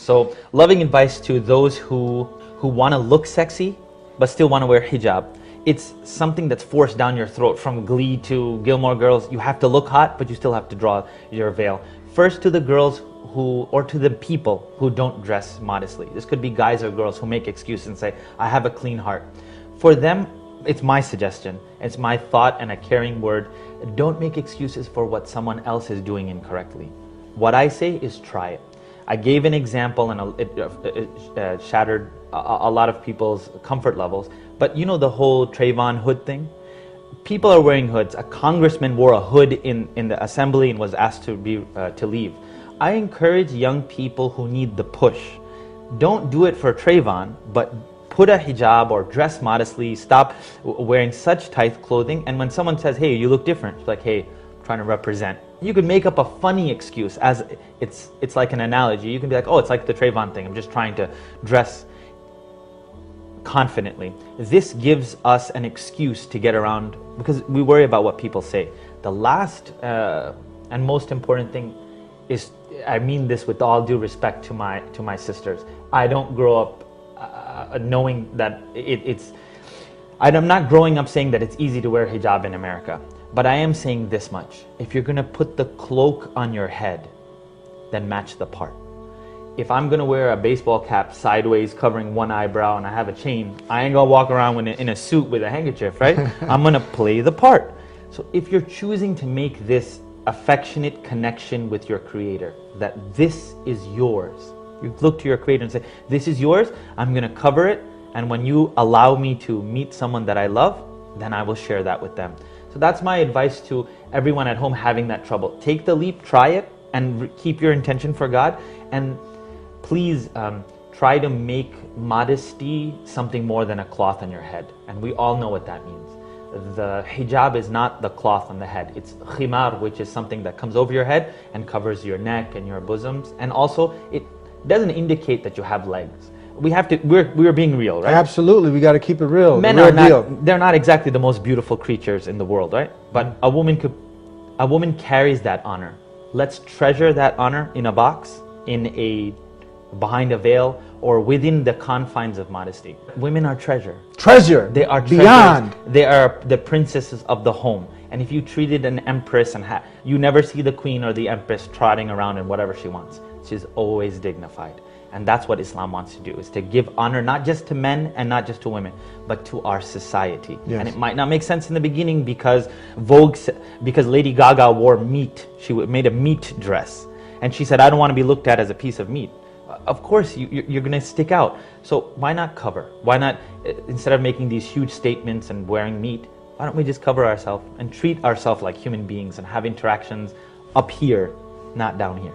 So loving advice to those who want to look sexy but still want to wear hijab. It's something that's forced down your throat. From Glee to Gilmore Girls, you have to look hot, but you still have to draw your veil. First, to the girls or to the people who don't dress modestly. This could be guys or girls who make excuses and say, I have a clean heart. For them, it's my suggestion, it's my thought and a caring word. Don't make excuses for what someone else is doing incorrectly. What I say is try it. I gave an example and it shattered a lot of people's comfort levels. But you know the whole Trayvon hood thing? People are wearing hoods. A congressman wore a hood in the assembly and was asked to leave. I encourage young people who need the push. Don't do it for Trayvon, but put a hijab or dress modestly. Stop wearing such tight clothing. And when someone says, hey, you look different, it's like, hey, I'm trying to represent. You could make up a funny excuse, as it's like an analogy. You can be like, oh, it's like the Trayvon thing. I'm just trying to dress confidently. This gives us an excuse to get around, because we worry about what people say. The last and most important thing is, I mean this with all due respect to my sisters, I don't grow up knowing that I'm not growing up saying that it's easy to wear hijab in America. But I am saying this much: if you're going to put the cloak on your head, then match the part. If I'm going to wear a baseball cap sideways covering one eyebrow and I have a chain, I ain't going to walk around in a suit with a handkerchief, right? I'm going to play the part. So if you're choosing to make this affectionate connection with your Creator, that this is yours, you look to your Creator and say, this is yours, I'm going to cover it, and when you allow me to meet someone that I love, then I will share that with them. So that's my advice to everyone at home having that trouble. Take the leap, try it, and keep your intention for God. And please try to make modesty something more than a cloth on your head. And we all know what that means. The hijab is not the cloth on the head. It's khimar, which is something that comes over your head and covers your neck and your bosoms. And also, it doesn't indicate that you have legs. We're being real, right? Absolutely, we got to keep it real. Men are not, they're not exactly the most beautiful creatures in the world, right? But a woman carries that honor. Let's treasure that honor in a box, behind a veil, or within the confines of modesty. Women are treasure. Treasure. They are beyond. They are the princesses of the home. And if you treated an empress you never see the queen or the empress trotting around in whatever she wants. She's always dignified. And that's what Islam wants to do, is to give honor not just to men and not just to women, but to our society. Yes. And it might not make sense in the beginning because Lady Gaga wore meat. She made a meat dress. And she said, I don't want to be looked at as a piece of meat. Of course, you're going to stick out. So why not cover? Why not, instead of making these huge statements and wearing meat, why don't we just cover ourselves and treat ourselves like human beings and have interactions up here, not down here?